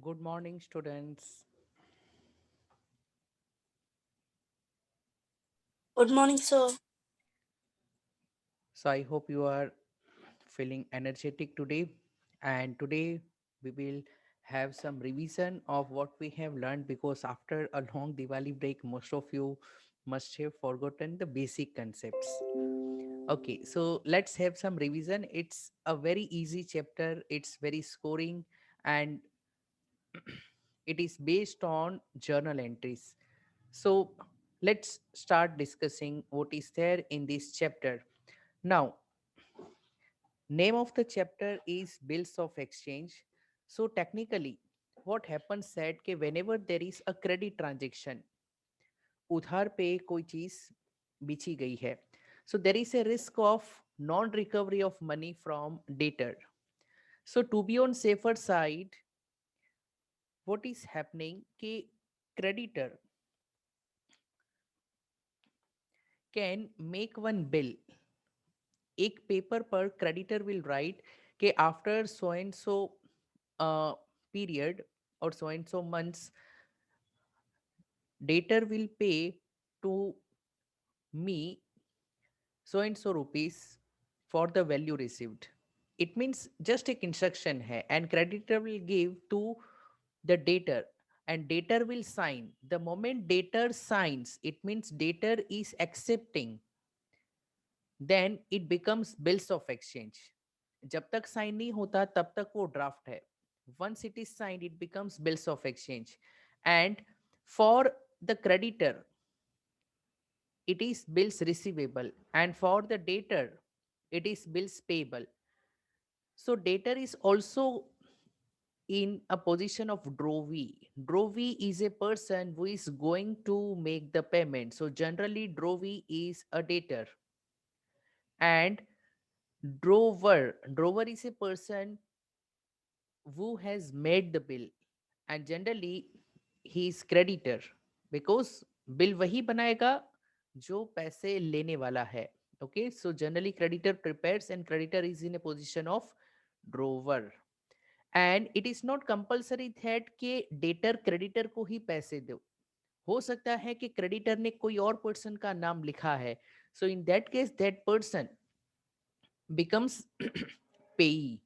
Good morning, students. Good morning, sir. So, I hope you are feeling energetic today. And today we will have some revision of what we have learned because after a long Diwali break, most of you must have forgotten the basic concepts. Okay, so let's have some revision. It's a very easy chapter, it's very scoring, and it is based on journal entries. So, let's start discussing what is there in this chapter. Now, name of the chapter is bills of exchange. So technically, what happens said कि whenever there is a credit transaction, उधार पे कोई चीज बिछी गई है, so there is a risk of non recovery of money from debtor. So to be on safer side, what is happening कि creditor can make one bill. एक paper पर क्रेडिटर विल राइट कि after so and so period or so and so months, debtor will pay to me so and so rupees for the value received. It means just एक instruction है and creditor will give to the debtor and debtor will sign. The moment debtor signs, it means debtor is accepting, then it becomes bills of exchange. जब तक sign नहीं होता तब तक वो draft है. Once it is signed, it becomes bills of exchange. And for the creditor, it is bills receivable, and for the debtor, it is bills payable. So debtor is also in a position of drovee. Drovee is a person who is going to make the payment. So generally, drovee is a debtor, and drover is a person who has made the bill, and generally he is creditor because bill वही बनाएगा जो पैसे लेने वाला है. Okay, so generally creditor prepares and creditor is in a position of drawer. And it is not compulsory that के debtor creditor को ही पैसे दो. हो सकता है कि creditor ने कोई और person का नाम लिखा है, so in that case that person becomes payee.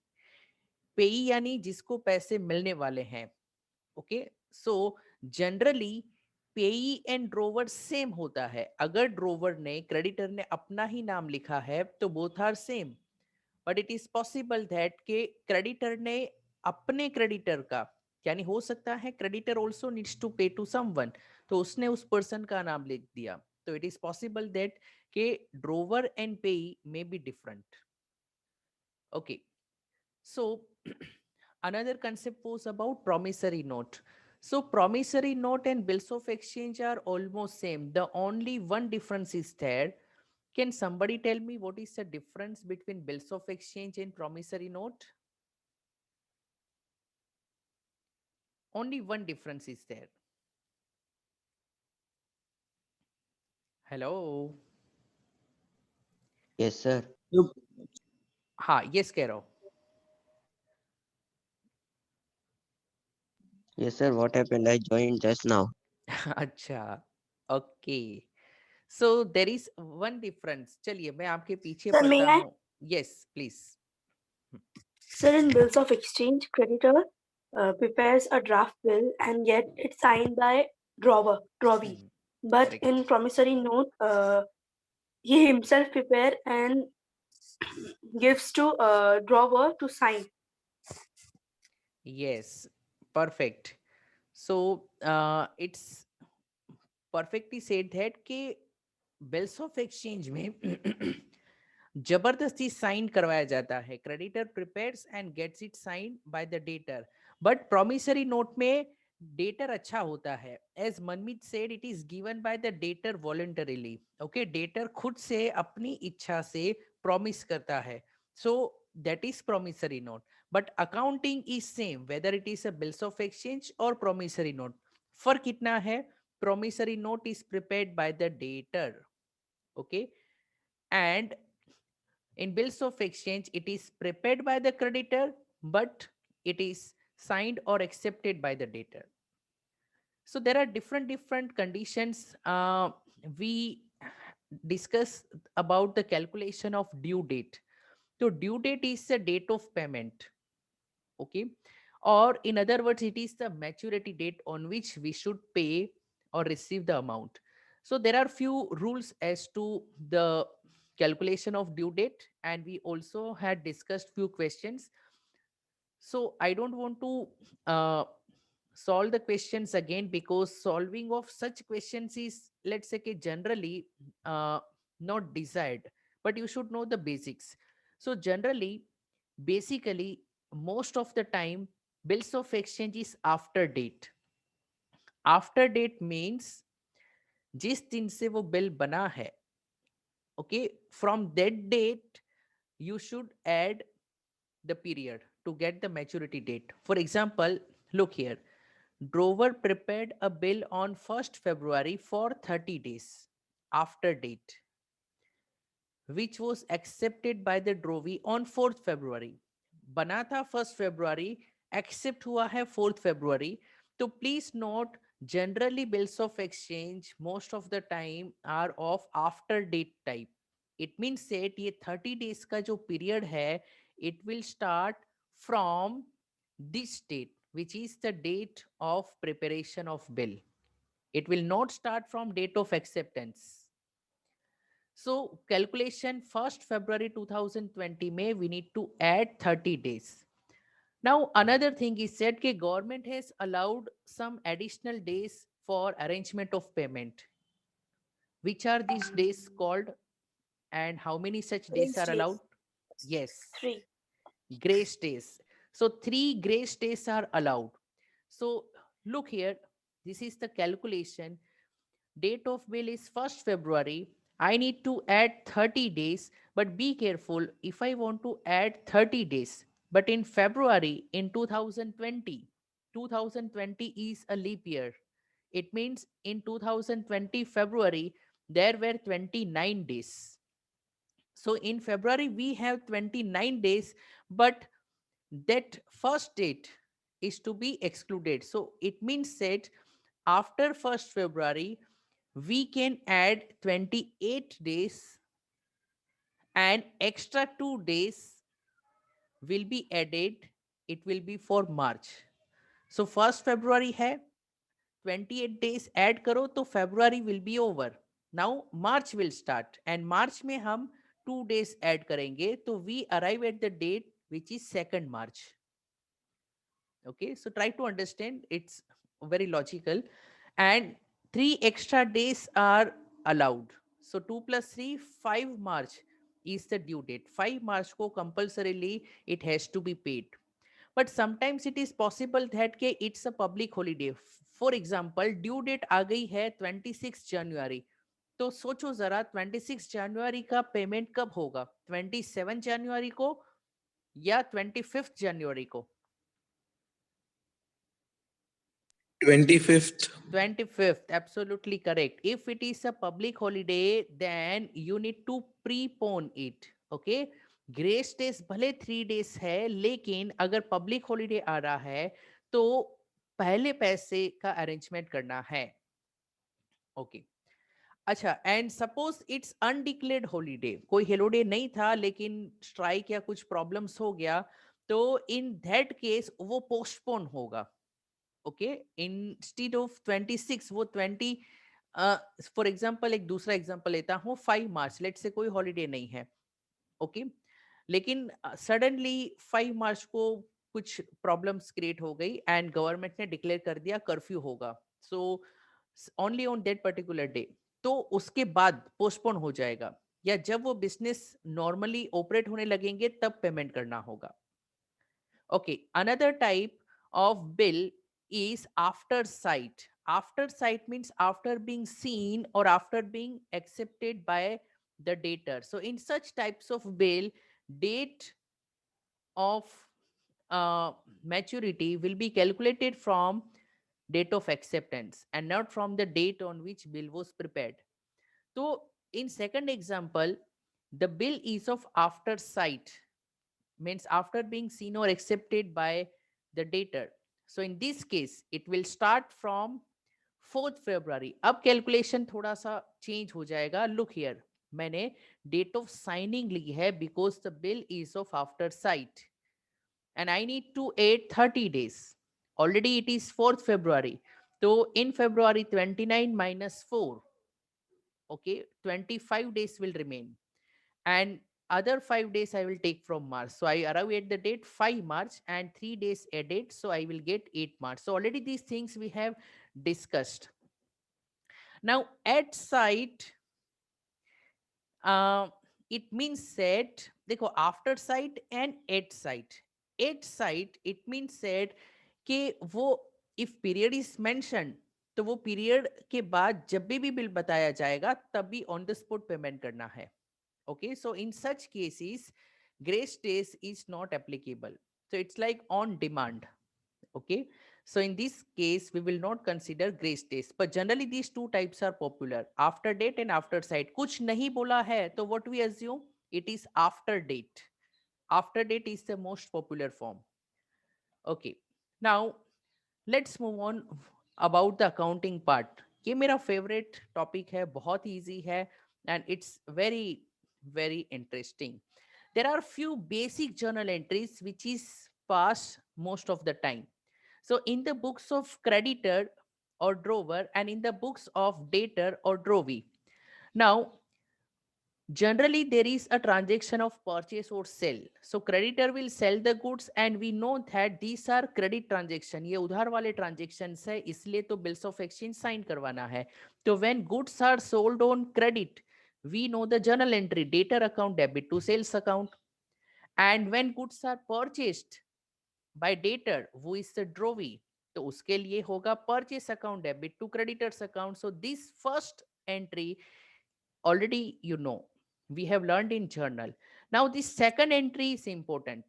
पेई यानी जिसको पैसे मिलने वाले हैं. ओके, सो जनरली पेई एंड ड्रोवर सेम होता है. अगर ड्रोवर ने क्रेडिटर ने अपना ही नाम लिखा है तो both are same. But it is possible that के क्रेडिटर ने अपने क्रेडिटर का, यानी हो सकता है creditor also needs to pay to someone, तो उसने उस पर्सन का नाम लिख दिया. तो इट इज पॉसिबल दैट के drawer and payee may be different. Okay, so another concept was about promissory note. So promissory note and bills of exchange are almost same. The only one difference is there. Can somebody tell me what is the difference between bills of exchange and promissory note? Only one difference is there. Hello. Yes, sir. Look, Ha, yes, Kero. Yes, sir. What happened? I joined just now. अच्छा, okay. So there is one difference. चलिए मैं आपके पीछे Sir, may पड़ता I? हूँ. Yes, please. Sir, in bills of exchange, creditor prepares a draft bill and get it signed by drawee. Hmm, But correct. in promissory note, he himself prepare and gives to drawer to sign. Yes, perfect. So it's perfectly said that कि bills of exchange में जबरदस्ती sign करवाया जाता है. Creditor prepares and gets it sign by the debtor. But promissory note में debtor अच्छा होता है. As Manmeet said, it is given by the debtor voluntarily. Okay, debtor खुद से अपनी इच्छा से प्रॉमिस करता है. So that is promissory note. But accounting is same whether it is a bills of exchange और प्रोमिसरी नोट. फर्क कितना है? Promissory note is prepared by the debtor, okay, and in bills of exchange it is prepared by the creditor, but it is signed or accepted by the debtor. So there are different conditions. We discuss about the calculation of due date. So due date is the date of payment, okay, or in other words it is the maturity date on which we should pay or receive the amount. So there are few rules as to the calculation of due date, and we also had discussed few questions. So I don't want to uh, solve the questions again, because solving of such questions is, let's say, generally uh, not desired, but you should know the basics. So generally, basically, most of the time bills of exchange is after date. After date means जिस दिन से वो bill बना है, okay, from that date you should add the period to get the maturity date. For example, look here, Drover prepared a bill on 1st February for 30 days after date, which was accepted by the Drovey on 4th February. बना था 1st February, accept हुआ है 4th February. तो please note, generally bills of exchange most of the time are of after date type. It means that ये 30 days का जो period है, it will start from this date, which is the date of preparation of bill. It will not start from date of acceptance. So calculation 1st February 2020 May, we need to add 30 days. Now another thing is said that government has allowed some additional days for arrangement of payment. Which are these days called, and how many such days Grace are allowed? days. Yes, 3. grace days. So 3 grace days are allowed. So look here, this is the calculation. Date of bill is 1st February. I need to add 30 days, but be careful if I want to add 30 days. But in February in 2020, 2020 is a leap year. It means in 2020 February, there were 29 days. So in February, we have 29 days, but that first date is to be excluded. So it means that after 1st February, we can add 28 days, and extra 2 days will be added. It will be for March. So 1st February है, 28 days add करो तो February will be over. Now March will start, and March में हम 2 days add करेंगे, तो we arrive at the date which is 2nd March. Okay, so try to understand, it's very logical. And 3 extra days are allowed. So 2 plus 3, 5 March is the due date. 5 March ko compulsorily it has to be paid. But sometimes it is possible that ke it's a public holiday. For example, due date आ गई है 26 January, तो सोचो जरा 26 जनवरी का payment कब होगा, 27 जनवरी को या 25 जनवरी को? 25th. 25th, absolutely correct. If it is a public holiday, then you need to prepone it. Okay, grace days भले 3 days है, लेकिन अगर पब्लिक हॉलीडे आ रहा है तो पहले पैसे का अरेंजमेंट करना है. ओके, अच्छा, and suppose it's undeclared holiday, कोई हॉलीडे नहीं था लेकिन स्ट्राइक या कुछ प्रॉब्लम्स हो गया, तो इन दैट केस वो पोस्टपोन होगा. ओके, इंस्टेड ऑफ 26 वो 20, फॉर एग्जांपल एक दूसरा एग्जांपल लेता हूँ, 5 मार्च, लेट से कोई हॉलीडे नहीं है. ओके, लेकिन सडनली 5 मार्च को कुछ प्रॉब्लम्स क्रिएट हो गई एंड गवर्नमेंट ने डिक्लेयर कर दिया कर्फ्यू होगा, so only on that particular day, तो उसके बाद पोस्टपोन हो जाएगा, या जब वो बिजनेस नॉर्मली ऑपरेट होने लगेंगे तब पेमेंट करना होगा. Okay, another type of bill is after sight. After sight means after being seen or after being accepted by the dater. So in such types of bill, date of maturity will be calculated from date of acceptance and not from the date on which bill was prepared. So in second example, the bill is of after sight, means after being seen or accepted by the dater. So in this case, it will start from 4th February. अब calculation थोड़ा सा change हो जाएगा. Look here, मैंने date of signing ली है because the bill is of after site and I need to add 30 days. Already it is 4th February. So in February 29 minus 4, okay, 25 days will remain. And other 5 days I will take from March. So I arrive at the date 5 March and 3 days added. So I will get 8 March. So already these things we have discussed. Now at site, it means set, देखो after site and at site. At site, it means said कि वो if period is mentioned, तो वो period के बाद जब भी bill बताया जाएगा तभी ऑन द स्पॉट पेमेंट करना है. Okay, so in such cases, grace days is not applicable. So it's like on demand. Okay, so in this case, we will not consider grace days. But generally, these two types are popular: after date and after sight. कुछ नहीं बोला है, तो what we assume, it is after date. After date is the most popular form. Okay, now let's move on about the accounting part. ये मेरा favorite topic है, बहुत easy है, and it's very very interesting. There are few basic journal entries which is passed most of the time. So in the books of creditor or drawer and in the books of debtor or drovee. Now generally there is a transaction of purchase or sell. So creditor will sell the goods and we know that these are credit transaction. ये उधार वाले transactions है, इसलिए तो bills of exchange sign करवाना है. तो when goods are sold on credit, we know the journal entry debtor account debit to sales account. And when goods are purchased by debtor, who is the drovee, तो उसके लिए होगा purchase account debit to creditors account. So this first entry already you know, we have learned in journal. Now this second entry is important.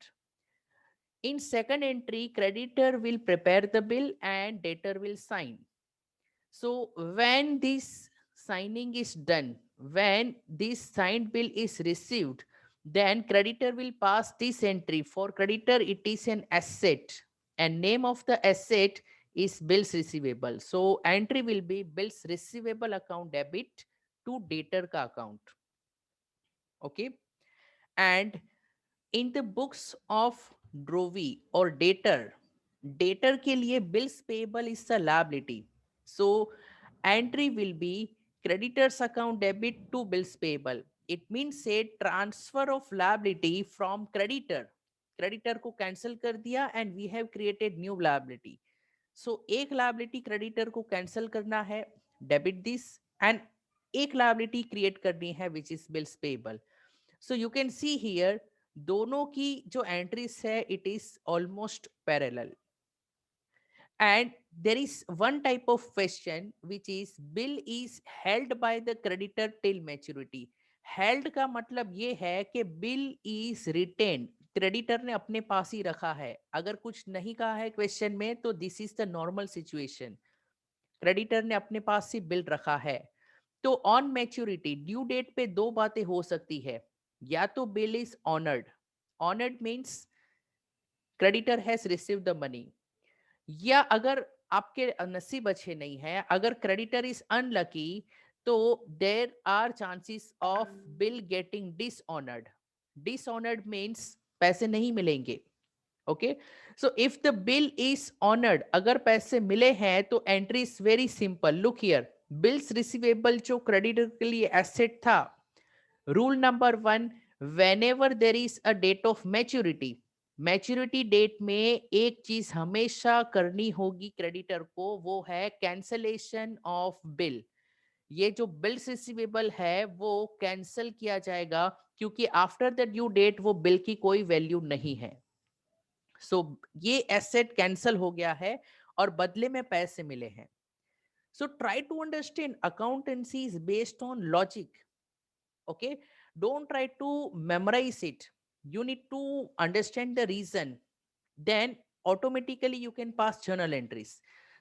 In second entry, creditor will prepare the bill and debtor will sign. So when this signing is done, when this signed bill is received, then creditor will pass this entry. For creditor, it is an asset and name of the asset is bills receivable. So entry will be bills receivable account debit to debtor ka account. Okay. And in the books of drovee or debtor, debtor के लिए bills payable is a liability. So entry will be creditors account debit to bills payable. It means a transfer of liability from creditor. Creditor को cancel कर दिया and we have created new liability. So एक liability creditor को cancel करना है, debit this, and एक liability create करनी है which is bills payable. So you can see here दोनों की जो एंट्रीज है it is almost parallel. And there is one type of question which is bill is held by the creditor till maturity. Held का मतलब ये है कि bill is retained, creditor ने अपने पास ही रखा है. अगर कुछ नहीं कहा है क्वेश्चन में तो this is the normal situation. Creditor ने अपने पास ही बिल रखा है. तो ऑन मैच्योरिटी ड्यू डेट पे दो बातें हो सकती है. या तो bill is honoured. Honoured means creditor has receive the money. या अगर आपके नसीब अच्छे नहीं है, अगर क्रेडिटर इज अनलकी, तो there are chances of bill getting dishonoured. Dishonoured means पैसे नहीं मिलेंगे. Okay, so if the bill is honoured, अगर पैसे मिले हैं तो entry is very simple. Look here, bills receivable जो क्रेडिटर के लिए एसेट था. Rule number one, whenever there is a date of maturity, maturity date में एक चीज हमेशा करनी होगी क्रेडिटर को, वो है कैंसलेशन ऑफ बिल. ये जो बिल्स रिसीवेबल है वो कैंसिल किया जाएगा, क्योंकि आफ्टर द ड्यू डेट वो बिल की कोई वैल्यू नहीं है. सो ये एसेट कैंसिल हो गया है और बदले में पैसे मिले हैं. So try to understand, accountancy is based on logic. Okay, don't try to memorize it. You need to understand the reason, then automatically you can pass journal entries.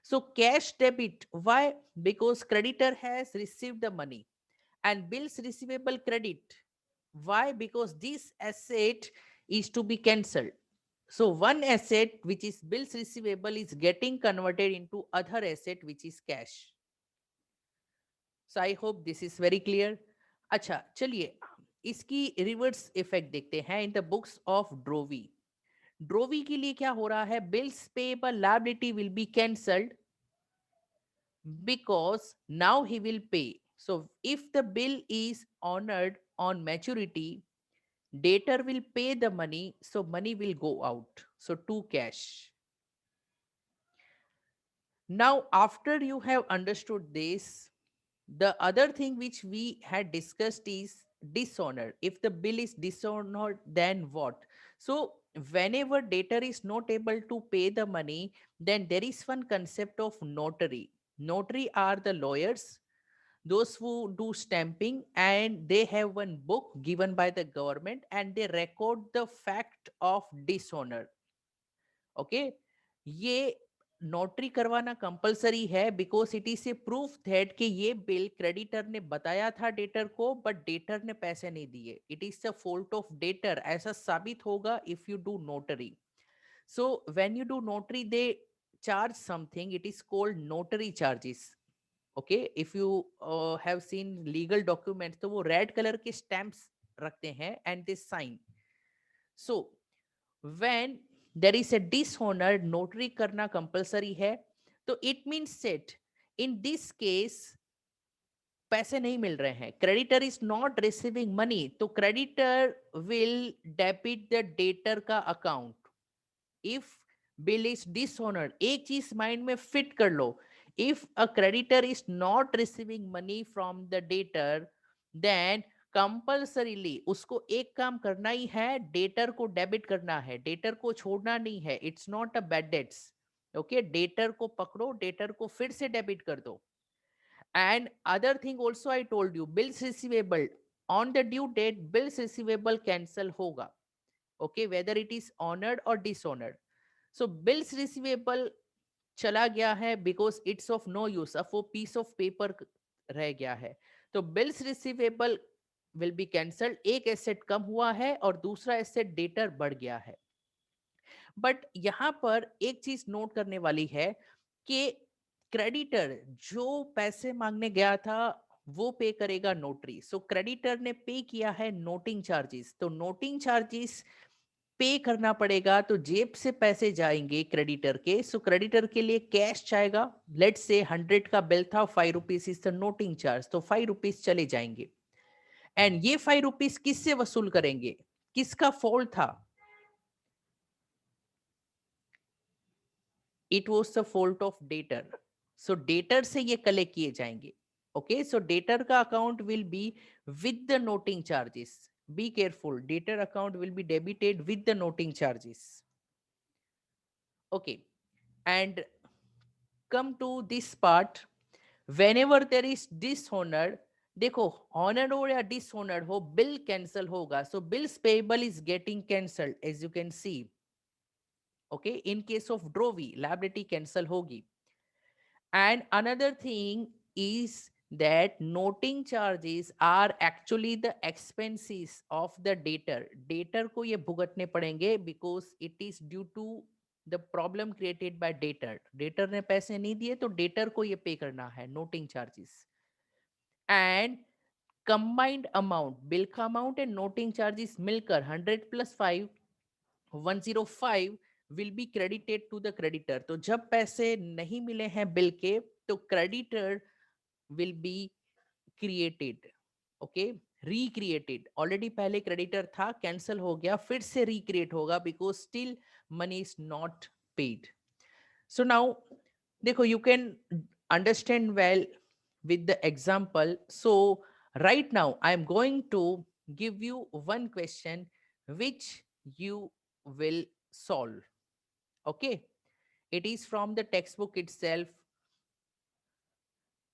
So cash debit, why? Because creditor has received the money. And bills receivable credit, why? Because this asset is to be cancelled. So one asset which is bills receivable is getting converted into other asset which is cash. So I hope this is very clear. अच्छा चलिए इसकी reverse effect देखते हैं in the books of ड्रोवी. ड्रोवी के लिए क्या हो रहा है? Bills payable liability will be cancelled because now he will pay. So if the bill is honored on maturity, debtor will pay the money, so money will go out. So to cash. Now, after you have understood this, the other thing which we had discussed is dishonor. If the bill is dishonored, then what? So, whenever debtor is not able to pay the money, then there is one concept of notary. Notary are the lawyers, those who do stamping, and they have one book given by the government and they record the fact of dishonor. Okay, ये notary करवाना compulsory है because it is a proof that कि ये bill creditor ने बताया था debtor को but debtor ने पैसे नहीं दिए. It is the fault of debtor, ऐसा साबित होगा if you do notary. So when you do notary they charge something, it is called notary charges. Okay, if you have seen legal documents तो वो red colour के stamps रखते हैं and they sign. So when there is a dishonor, notary करना compulsory है. तो it means set in this case पैसे नहीं मिल रहे हैं, creditor is not receiving money, तो creditor will debit the debtor का account. If bill is dishonoured, एक चीज माइंड में फिट कर लो, if a creditor is not receiving money from the debtor, then compulsorily उसको एक काम करना ही है, डेटर को डेबिट करना है, डेटर को छोड़ना नहीं है. It's not a bad debts. Okay, debtor को पकड़ो, डेटर को फिर से डेबिट कर दो. And other thing also I told you, bills receivable on the due date bills receivable cancel होगा. Okay, whether it is honoured और डिसऑनर्ड. सो बिल्स रिसीवेबल चला गया है because it's of no use, अब वो piece of paper रह गया है. तो bills receivable will be cancelled. एक एसेट कम हुआ है और दूसरा एसेट डेटर बढ़ गया है. बट यहां पर एक चीज नोट करने वाली है कि क्रेडिटर जो पैसे मांगने गया था वो पे करेगा नोटरी. सो क्रेडिटर ने पे किया है नोटिंग चार्जेस, तो नोटिंग चार्जेस पे करना पड़ेगा, तो जेब से पैसे जाएंगे क्रेडिटर के. सो क्रेडिटर के लिए कैश जाएगा. लेट्स से 100 का बिल था, 5 rupees is the noting charge, तो 5 रुपीज चले जाएंगे. एंड ये 5 रुपीज किससे वसूल करेंगे? किसका फॉल्ट था? It was the fault of debtor. So debtor से ये कलेक्ट किए जाएंगे. ओके, सो डेटर का account will be with the noting charges. Be careful, debtor account will be debited with the noting charges. Okay, and come to this part, whenever there is dishonored, देखो honored हो या dishonored हो, bill cancel होगा. So bills payable is getting cancelled, as you can see. Okay, in case of Drovey, liability cancel होगी. And another thing is that noting charges are actually the expenses of the debtor. Debtor को ये भुगतने पड़ेंगे because it is due to the problem created by debtor. Debtor ने पैसे नहीं दिए तो debtor को ये पे करना है noting charges. And combined amount, bill का amount and noting charges मिलकर 100 plus 5, 105 will be credited to the creditor. तो जब पैसे नहीं मिले हैं बिल के तो creditor will be created. Okay, recreated. Already पहले creditor था, cancel हो गया, फिर से recreate होगा because still money is not paid. So now देखो, you can understand well with the example. So right now I am going to give you one question which you will solve. Okay, it is from the textbook itself,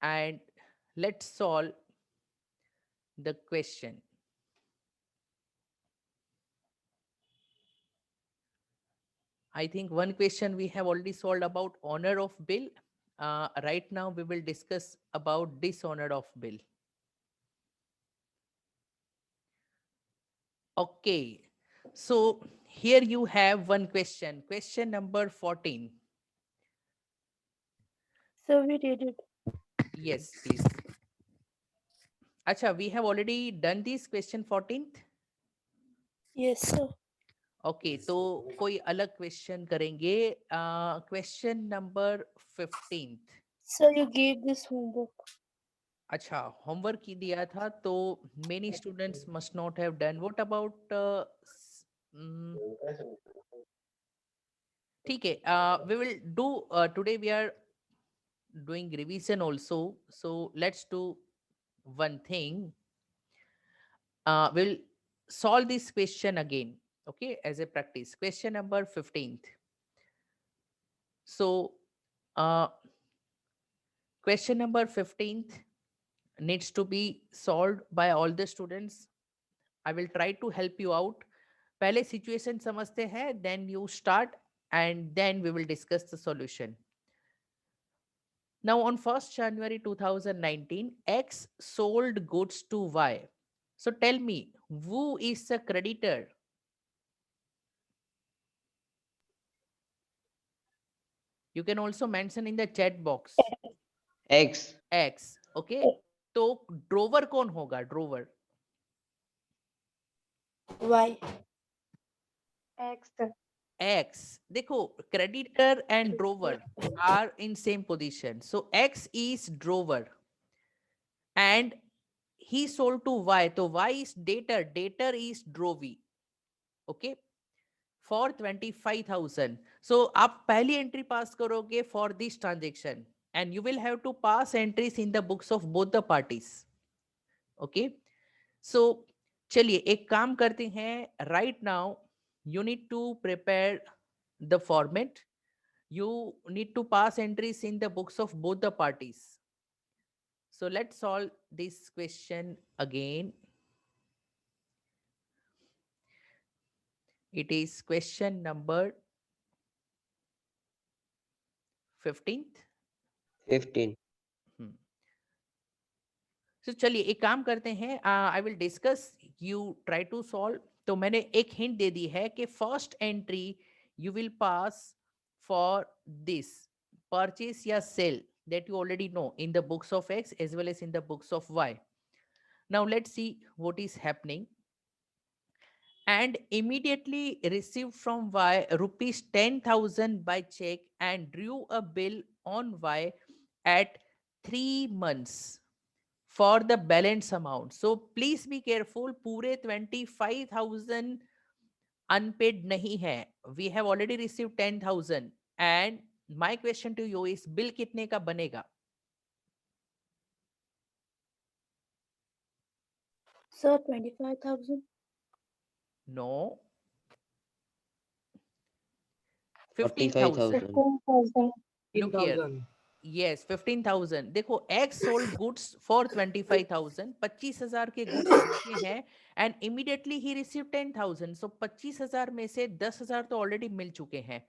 and let's solve the question. I think one question we have already solved about honor of bill. Right now we will discuss about dishonor of bill. Okay, so here you have one question, question number 14. So we did it. Yes, please. Acha, we have already done this question 14th. Yes, sir. Okay, तो कोई अलग question करेंगे. Question number 15th. So you gave this homework. अच्छा, homework की दिया था तो many students must not have done. What about ठीक है, we will do today we are doing revision also, so let's do one thing. We'll solve this question again, okay, as a practice. Question number 15th. So question number 15th needs to be solved by all the students. I will try to help you out. पहले situation समझते हैं, then you start and then we will discuss the solution. Now on 1st January 2019, X sold goods to Y. So tell me, who is the creditor? You can also mention in the chat box. X. X. Okay. तो drawer कौन होगा? Drawer Why? X. X. देखो, creditor and drawer are in same position. So X is drawer and he sold to Y. So Y is debtor. Debtor is drovey. Okay. For 25,000. So आप पहली entry pass करोगे for this transaction and you will have to pass entries in the books of both the parties. Okay. So चलिए एक काम करते हैं. Right now you need to prepare the format. You need to pass entries in the books of both the parties. So let's solve this question again. It is question number 15th. 15. So चलिए एक काम करते हैं. I will discuss. You try to solve. तो मैंने एक hint दे दी है कि first entry you will pass for this purchase या sell that you already know in the books of X as well as in the books of Y. Now let's see what is happening. And immediately received from Y rupees 10,000 by check and drew a bill on Y at 3 months for the balance amount. So please be careful. पूरे 25,000 unpaid नहीं है. We have already received 10,000 and my question to you is bill कितने का बनेगा? Sir, 25,000. No. 45,000. 15,000. Look here. Yes 15,000। देखो x sold goods for 25,000, 25,000 के goods बिके हैं एंड इमीडिएटली ही रिसीव 10,000। सो 25,000 में से 10,000 तो ऑलरेडी मिल चुके हैं।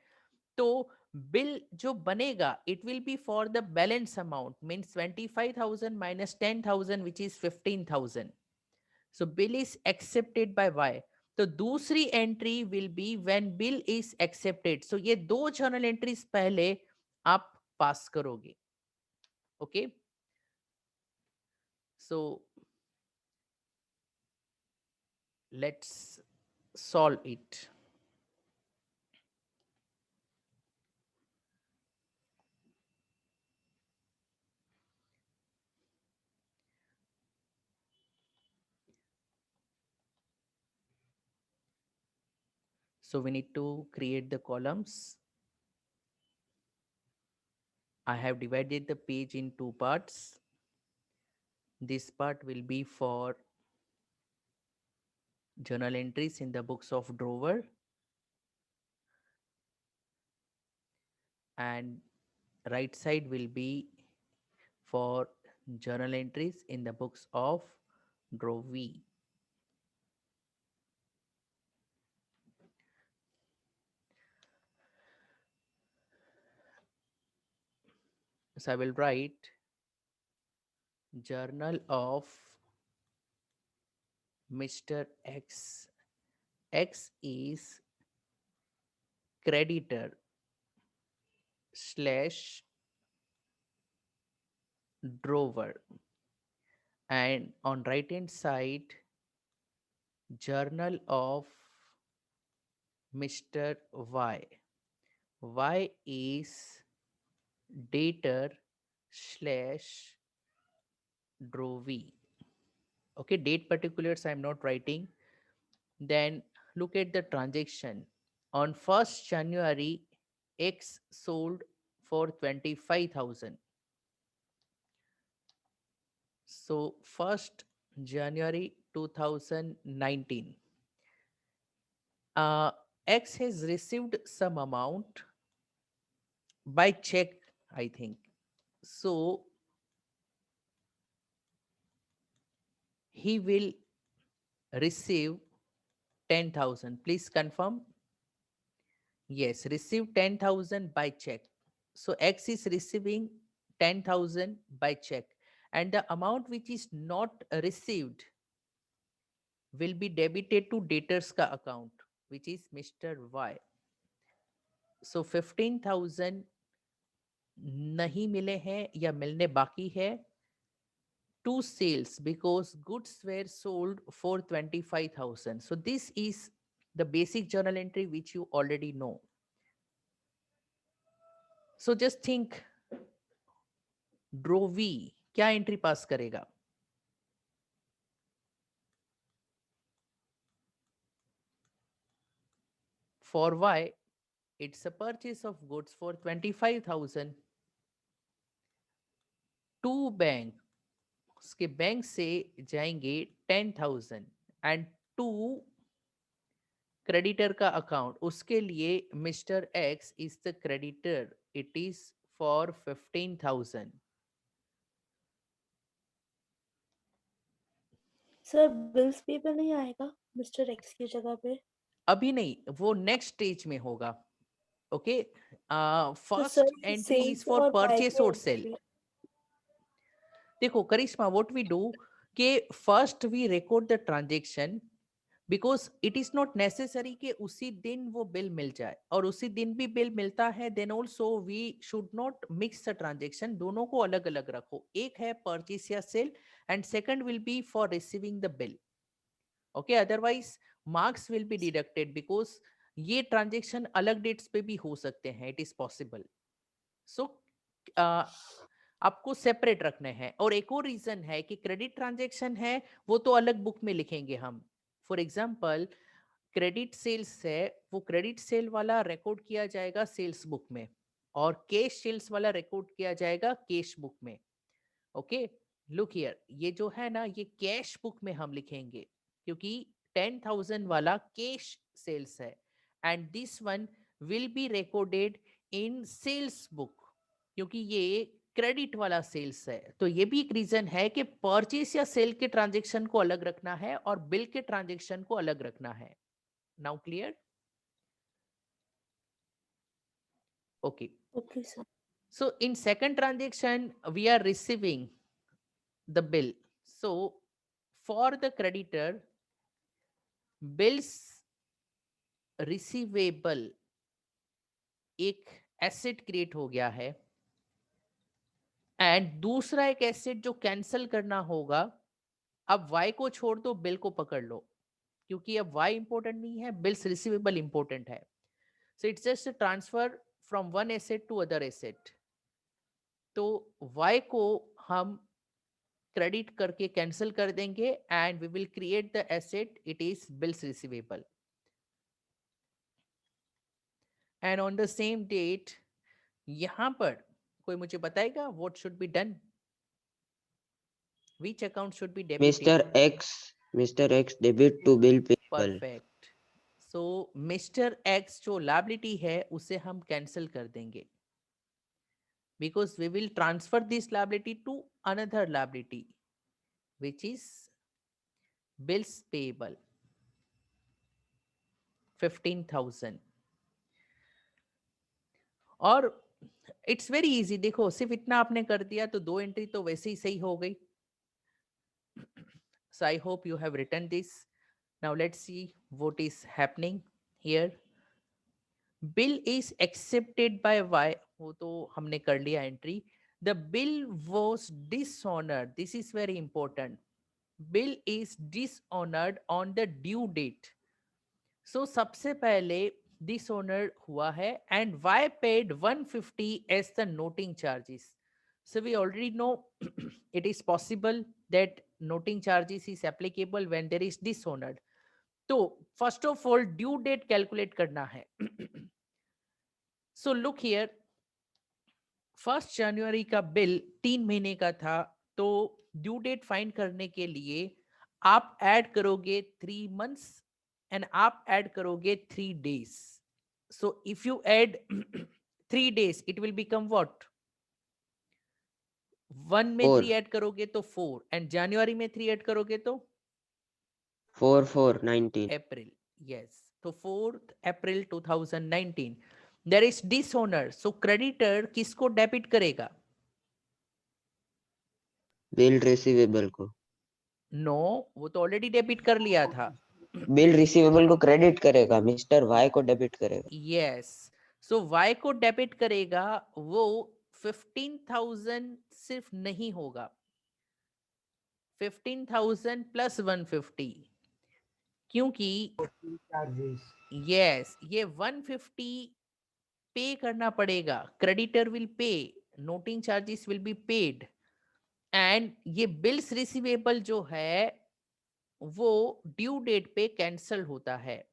तो बिल जो बनेगा it will be for the balance amount, means 25,000 minus 10,000 which is 15,000। So bill is accepted by Y. तो दूसरी एंट्री will be when bill is accepted. सो ये दो जर्नल एंट्रीज पहले आप पास करोगे। Okay so let's solve it. So we need to create the columns. I have divided the page in two parts. This part will be for journal entries in the books of drawer, and right side will be for journal entries in the books of draw V. So I will write journal of Mr. X. X is creditor slash drawer, and on right hand side journal of Mr. Y. Y is dater slash draw V. Okay, date particulars I'm not writing. Then look at the transaction. On 1st January, X sold for 25,000. So 1st January 2019. X has received some amount by check, I think. So he will receive 10,000. Please confirm. Yes, receive 10,000 by check. So X is receiving 10,000 by check, and the amount which is not received will be debited to debtors ka account, which is Mr. Y. So 15,000 नहीं मिले हैं या मिलने बाकी है to sales because goods were sold for 25,000. So this is the basic journal entry which you already know. So just think, draw V क्या entry pass करेगा? For Y, it's a purchase of goods for 25,000 to bank, उसके bank से जाएंगे 10,000 and to creditor का account, उसके लिए mister x is the creditor, it is for 15,000. Sir bills पे पर नहीं आएगा मिस्टर एक्स की जगह पे? अभी नहीं, वो नेक्स्ट स्टेज में होगा. ओके तो first sir entry is sales for और बाय परचेस के और सेल. entry- देखो करिश्मा, व्हाट वी डू के first we record the transaction because it is not necessary कि उसी दिन वो बिल मिल जाए, और उसी दिन भी बिल मिलता है then also we should not mix the transaction. दोनों को अलग अलग रखो, एक है परचेस या sale and second will be for receiving the bill. Okay, otherwise marks will be deducted because ये ट्रांजेक्शन अलग डेट्स पे भी हो सकते हैं, इट इज पॉसिबल. सो आपको सेपरेट रखने हैं. और एक और रीजन है कि क्रेडिट ट्रांजेक्शन है वो तो अलग बुक में लिखेंगे हम. फॉर एग्जाम्पल क्रेडिट सेल्स है, वो क्रेडिट सेल वाला रिकॉर्ड किया जाएगा सेल्स बुक में, और कैश सेल्स वाला रिकॉर्ड किया जाएगा कैश बुक में. ओके, लुक हियर, ये जो है ना ये कैश बुक में हम लिखेंगे क्योंकि 10,000 वाला कैश सेल्स है, and this one will be recorded in sales book क्योंकि ये क्रेडिट वाला सेल्स है, तो ये भी एक रीजन है कि परचेस या सेल के ट्रांजेक्शन को अलग रखना है और बिल के ट्रांजेक्शन को अलग रखना है. Now clear? Okay. Okay, sir. So in second transaction, we are receiving the bill. So for the creditor, bills receivable एक एसेट क्रिएट हो गया है, एंड दूसरा एक एसेट जो कैंसिल करना होगा. अब वाई को छोड़ दो, बिल को पकड़ लो, क्योंकि अब वाई इंपॉर्टेंट नहीं है, बिल्स रिसीवेबल इंपॉर्टेंट है. So it's just transfer from one asset to other asset. तो वाई को हम क्रेडिट करके कैंसिल कर देंगे and we will create the asset, it is bills receivable. And on the same date यहां पर कोई मुझे बताएगा what should be done? Which account should be debited? Mr. X debit to bill payable. Perfect. So Mr. X जो liability है उसे हम cancel कर देंगे, because we will transfer this liability to another liability which is bills payable 15,000. और it's very easy. देखो सिर्फ इतना आपने कर दिया तो दो एंट्री तो वैसे ही सही हो गई. So I hope you have written this. Now let's see what is happening here. Bill is accepted by Y. वो तो हमने कर लिया entry. The bill was dishonored. This is very important. Bill is dishonored on the due date. So सबसे पहले dishonored हुआ है and Y paid 150 as the noting charges. So we already know it is possible that noting charges is applicable when there is dishonored. तो first of all due date calculate करना है. So look here, 1 जनवरी का bill 3 महीने का था, तो due date find करने के लिए आप ऐड करोगे 3 मंथ्स एंड आप ऐड करोगे 3 days. So if you add 3 days it will become what? 1 में 3 ऐड करोगे तो 4, एंड जनवरी में 3 ऐड करोगे तो 4/4/19. अप्रैल. यस, तो 4th April 2019 there is dishonour. So creditor किसको डेबिट करेगा? बिल रिसीवेबल को. नो, वो तो ऑलरेडी डेबिट कर लिया था. बिल रिसीवेबल को क्रेडिट करेगा, मिस्टर वाई को डेबिट करेगा. यस, सो वाई को डेबिट करेगा. वो 15,000 सिर्फ नहीं होगा, 15,000 प्लस 150, क्योंकि यस ये 150 पे करना पड़ेगा. Creditor will pay, noting charges will be paid, and ये बिल्स रिसीवेबल जो है वो ड्यू डेट पे कैंसल होता है.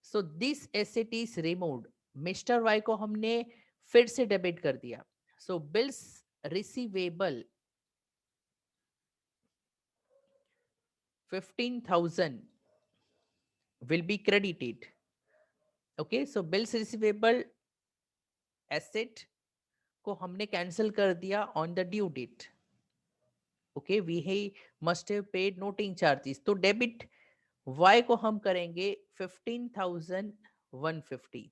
So this asset is removed. Mister Y को हमने फिर से डेबिट कर दिया. So bills receivable 15,000 will be credited. Okay, so bills receivable asset को हमने कैंसिल कर दिया on the due date. Okay, we must have paid noting charges. तो डेबिट वाई को हम करेंगे 15,150.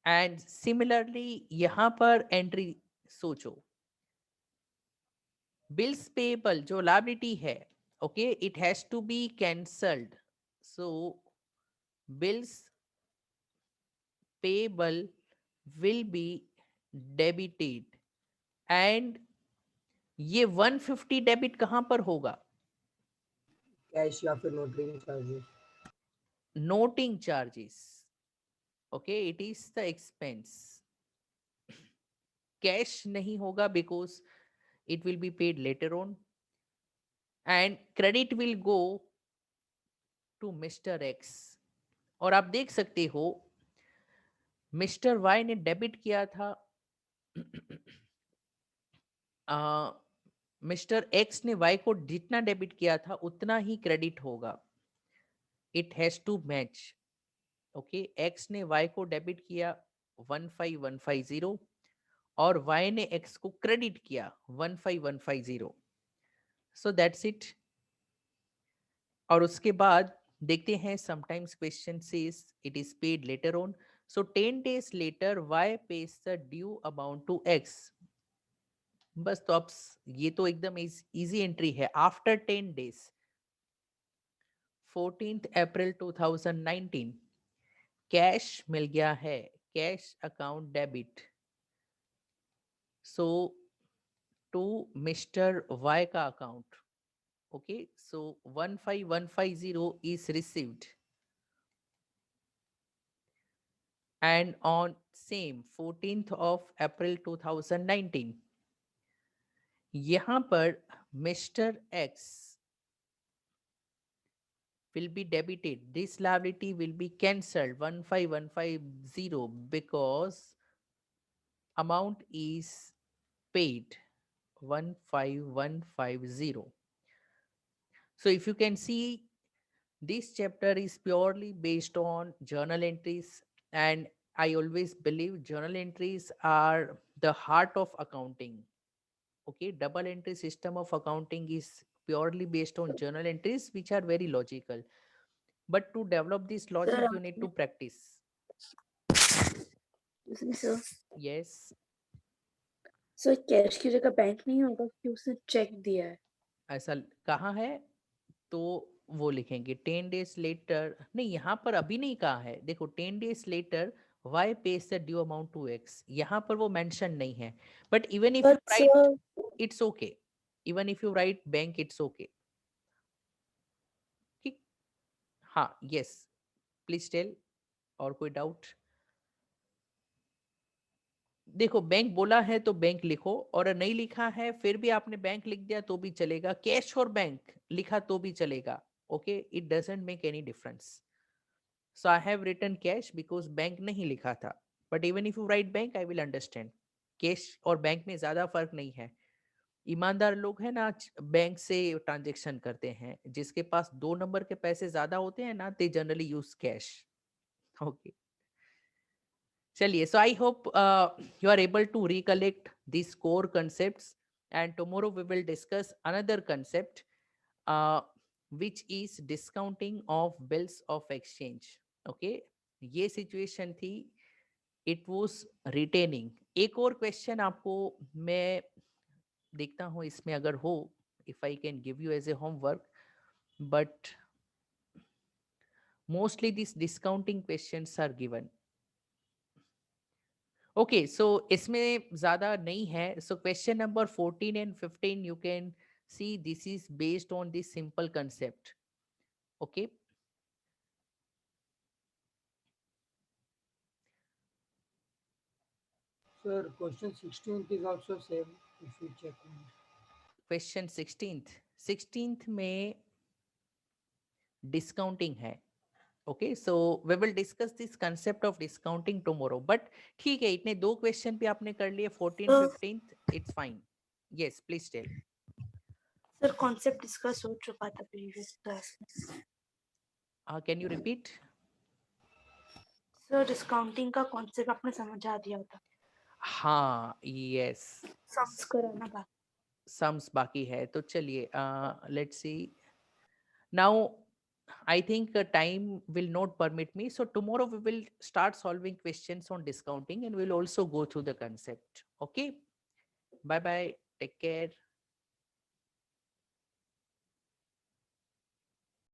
एंड सिमिलरली यहां पर एंट्री सोचो, बिल्स पेबल जो लायबिलिटी है, okay, it has to be cancelled. So bills payable will be debited, and ये 150 डेबिट कहां पर होगा? कैश या फिर noting charges. Noting charges. Okay, it is the expense. Cash नहीं होगा because it will be paid later on, and credit will go to mister X. और आप देख सकते हो मिस्टर वाई ने डेबिट किया था, मिस्टर एक्स ने वाई को जितना डेबिट किया था उतना ही क्रेडिट होगा. It has to match. Okay, X ने वाई को डेबिट किया 15,150, और y ने x को क्रेडिट किया 15150. So that's it. और उसके बाद देखते हैं sometimes question says it is paid later on. So 10 days later y pays the due amount to x. बस तो अब ये तो एकदम इजी एंट्री है. After 10 days 14th April 2019 cash मिल गया है, cash account debit. So to Mister Y का अकाउंट. Okay, so 15150 is received, and on same 14th of April 2019 यहाँ पर mister x will be debited. This liability will be cancelled 15150 because amount is paid 15150. So if you can see, this chapter is purely based on journal entries, and I always believe journal entries are the heart of accounting. Okay, double entry system of accounting is purely based on journal entries, which are very logical. But to develop this logic, you need to practice. Sir Yes, sir cash की जगह bank नहीं होगा क्योंकि उसने check दिया है. ऐसा कहाँ है तो वो लिखेंगे 10 days later. नहीं, यहाँ पर अभी नहीं कहा है. देखो 10 days later y pays the due amount to x. यहाँ पर वो मेंशन नहीं है. But even if you But write, sir, it's okay. Even if you write bank, it's okay. ठीक. हाँ, yes, please tell. और कोई डाउट? देखो बैंक बोला है तो बैंक लिखो, और नहीं लिखा है फिर भी आपने बैंक लिख दिया तो भी चलेगा. कैश और बैंक लिखा तो भी चलेगा. Okay, it doesn't make any difference. So I have written cash because bank नहीं लिखा था. But even if you write bank, I will understand. Cash और बैंक में ज्यादा फर्क नहीं है. ईमानदार लोग हैं ना, बैंक से ट्रांजेक्शन करते हैं. जिसके पास 2 नंबर के पैसे ज्यादा होते हैं ना, they generally use cash. Okay. चलिए, so I hope you are able to recollect these core concepts, and tomorrow we will discuss another concept, which is discounting of bills of exchange. Okay, ये situation थी, it was retaining. एक और question आपको मैं देखता हूँ इसमें अगर हो, if I can give you as a homework, but mostly these discounting questions are given. Okay, so इसमें ज़्यादा नहीं है. So question number 14 and 15, you can see this is based on this simple concept. Okay. Sir, question 16th is also same. If you check on it. Question 16th में discounting है. Okay, so we will discuss this concept of discounting tomorrow. But ठीक है, इतने 2 question भी आपने कर लिए 14th 15th, it's fine. Yes, please tell. Sir concept discuss हो चुका था प्रीवियस क्लास में. Can you repeat? Sir discounting का कॉन्सेप्ट आपने समझा दिया था. हाँ, yes. सम्स कराना बाकी. सम्स बाकी है. तो चलिए, let's see. Now I think time will not permit me, so tomorrow we will start solving questions on discounting, and we'll also go through the concept. Okay, bye bye, take care.